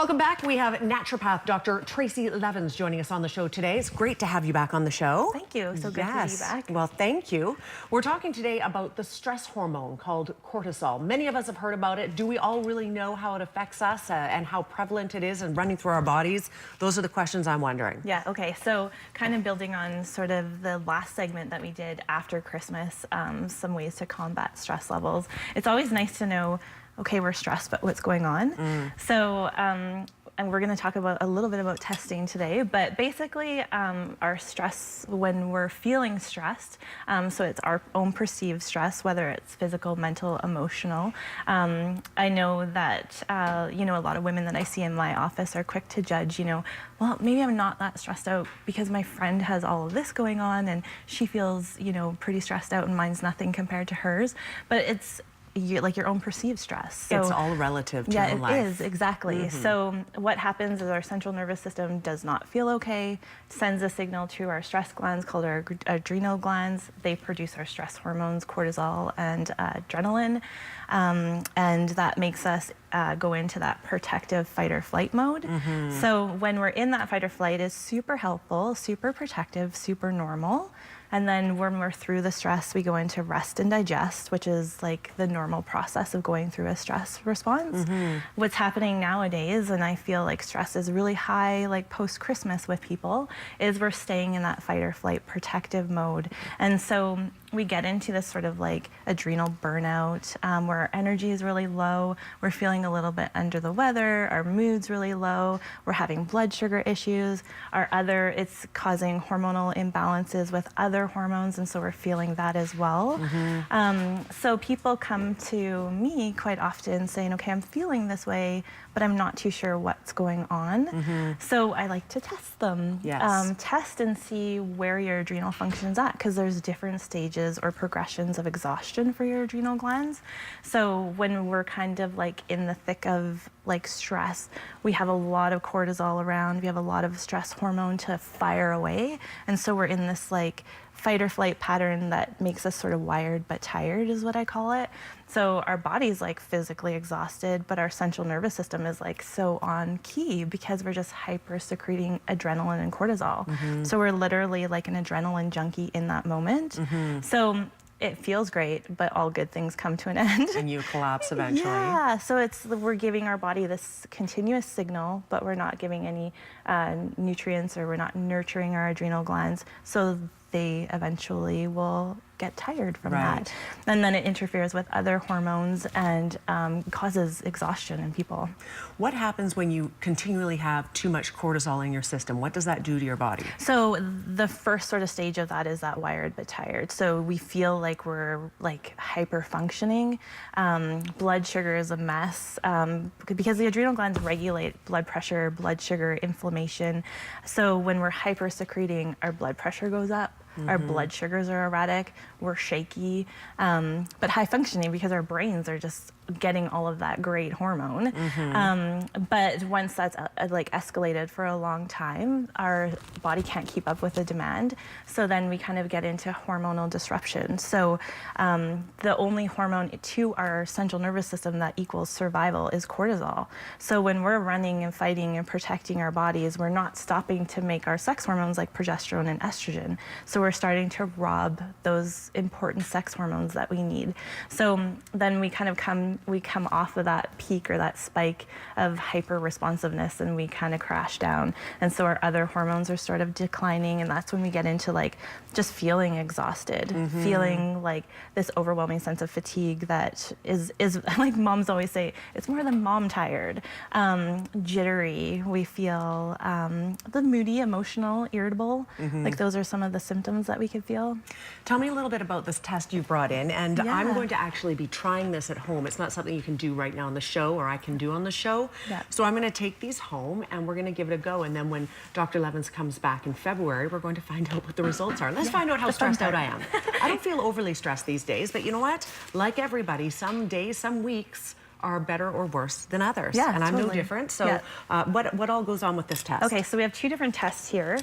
Welcome back. We have naturopath Dr. Tracy Levins joining us on the show today. It's great to have you back on the show. Thank you. So good to be back. Well, thank you. We're talking today about the stress hormone called cortisol. Many of us have heard about it. Do we all really know how it affects us and how prevalent it is and running through our bodies? Those are the questions I'm wondering. Yeah, okay. So kind of building on sort of the last segment that we did after Christmas, some ways to combat stress levels. It's always nice to know, okay, we're stressed, but what's going on? So, and we're going to talk about a little bit about testing today, but basically our stress, when we're feeling stressed, so it's our own perceived stress, whether it's physical, mental, emotional. I know that, you know, a lot of women that I see in my office are quick to judge, you know, well, maybe I'm not that stressed out because my friend has all of this going on and she feels, you know, pretty stressed out and mine's nothing compared to hers, but it's like your own perceived stress. So, it's all relative to yeah, your life. it is, exactly. So what happens is our central nervous system does not feel okay, sends a signal to our stress glands called our adrenal glands. They produce our stress hormones, cortisol and adrenaline, and that makes us go into that protective fight or flight mode. So when we're in that fight or flight, it's super helpful, super protective, super normal. And then when we're through the stress, we go into rest and digest, which is like the normal process of going through a stress response. What's happening nowadays, and I feel like stress is really high, like post-Christmas with people, is we're staying in that fight or flight protective mode. And so we get into this sort of like adrenal burnout where our energy is really low, we're feeling a little bit under the weather, our mood's really low, we're having blood sugar issues, it's causing hormonal imbalances with other hormones, and so we're feeling that as well. So people come to me quite often saying, okay, I'm feeling this way, but I'm not too sure what's going on. So I like to test them. Test and see where your adrenal function's at, because there's different stages or progressions of exhaustion for your adrenal glands. So when we're kind of like in the thick of like stress, we have a lot of cortisol around, we have a lot of stress hormone to fire away, and so we're in this like fight or flight pattern that makes us sort of wired but tired is what I call it. So our body's like physically exhausted, but our central nervous system is like so on key because we're just hyper secreting adrenaline and cortisol. So we're literally like an adrenaline junkie in that moment. So it feels great, but all good things come to an end. And you collapse eventually. Yeah, so we're giving our body this continuous signal, but we're not giving any nutrients, or we're not nurturing our adrenal glands, so they eventually will get tired from that. And then it interferes with other hormones and causes exhaustion in people. What happens when you continually have too much cortisol in your system? What does that do to your body? So the first sort of stage of that is that wired but tired. So we feel like we're like hyper functioning. Blood sugar is a mess because the adrenal glands regulate blood pressure, blood sugar, inflammation. So when we're hyper secreting, our blood pressure goes up. Our blood sugars are erratic, we're shaky, but high functioning because our brains are just getting all of that great hormone. But once that's like escalated for a long time, our body can't keep up with the demand. So then we kind of get into hormonal disruption. So the only hormone to our central nervous system that equals survival is cortisol. So when we're running and fighting and protecting our bodies, we're not stopping to make our sex hormones like progesterone and estrogen. So we're starting to rob those important sex hormones that we need. So then we kind of come off of that peak or that spike of hyper responsiveness, and we kind of crash down. And so our other hormones are sort of declining, and that's when we get into like just feeling exhausted, feeling like this overwhelming sense of fatigue that is like moms always say, it's more than mom tired. Jittery, we feel the moody, emotional, irritable. Like those are some of the symptoms that we could feel. Tell me a little bit about this test you brought in, and I'm going to actually be trying this at home. It's not something you can do right now on the show, or I can do on the show. So I'm going to take these home and we're going to give it a go, and then when Dr. Levins comes back in February, we're going to find out what the results are. Let's find out how stressed out I am. I don't feel overly stressed these days, but you know what? Like everybody, some days, some weeks are better or worse than others. And I'm no different. So what all goes on with this test? Okay, so we have two different tests here.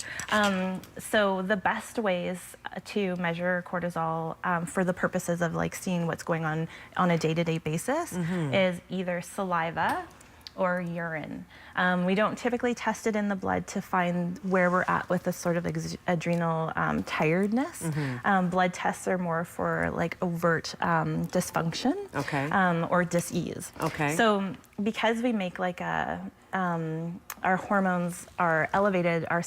So the best ways to measure cortisol for the purposes of like seeing what's going on a day-to-day basis is either saliva or urine. We don't typically test it in the blood to find where we're at with the sort of adrenal tiredness. Blood tests are more for like overt dysfunction or dis-ease. So because we make like our hormones are elevated, our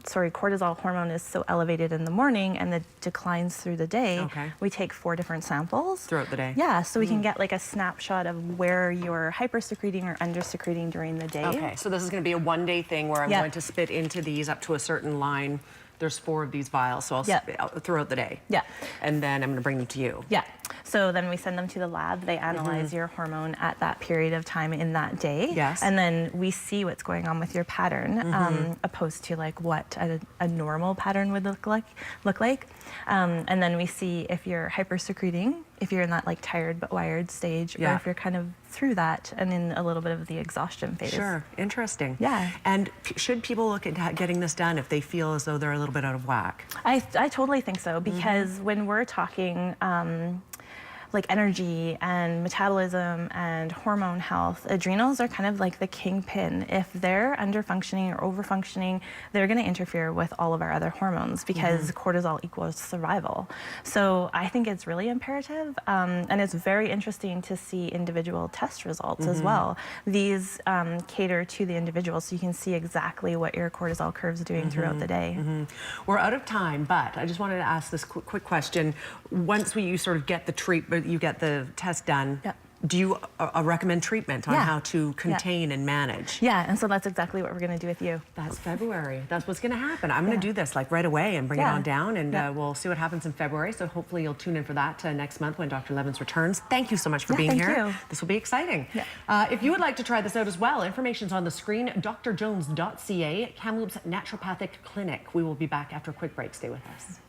cortisol hormone is so elevated in the morning and it declines through the day, we take 4 different samples. Throughout the day? Yeah, so we can get like a snapshot of where you're hypersecreting or undersecreting during the day. Okay, so this is going to be a one-day thing where I'm going to spit into these up to a certain line. There's 4 of these vials, so I'll spit out throughout the day. Yeah. And then I'm going to bring them to you. Yeah. So then we send them to the lab. They analyze your hormone at that period of time in that day. Yes. And then we see what's going on with your pattern, opposed to like what a normal pattern would look like. And then we see if you're hypersecreting, if you're in that like tired but wired stage, or if you're kind of through that and in a little bit of the exhaustion phase. Sure, interesting. Yeah. And should people look at getting this done if they feel as though they're a little bit out of whack? I totally think so, because when we're talking like energy and metabolism and hormone health, adrenals are kind of like the kingpin. If they're underfunctioning or overfunctioning, they're going to interfere with all of our other hormones, because cortisol equals survival. So I think it's really imperative, and it's very interesting to see individual test results as well. These cater to the individual, so you can see exactly what your cortisol curve's doing throughout the day. We're out of time, but I just wanted to ask this quick question. Once you sort of get the treatment, you get the test done, do you recommend treatment on how to contain and manage? Yeah, and so that's exactly what we're going to do with you. That's February. That's what's going to happen. I'm going to do this like right away and bring it on down, and we'll see what happens in February. So hopefully you'll tune in for that next month when Dr. Levins returns. Thank you so much for being here. Thank you. This will be exciting. If you would like to try this out as well, information's on the screen, drjones.ca, Kamloops Naturopathic Clinic. We will be back after a quick break. Stay with us.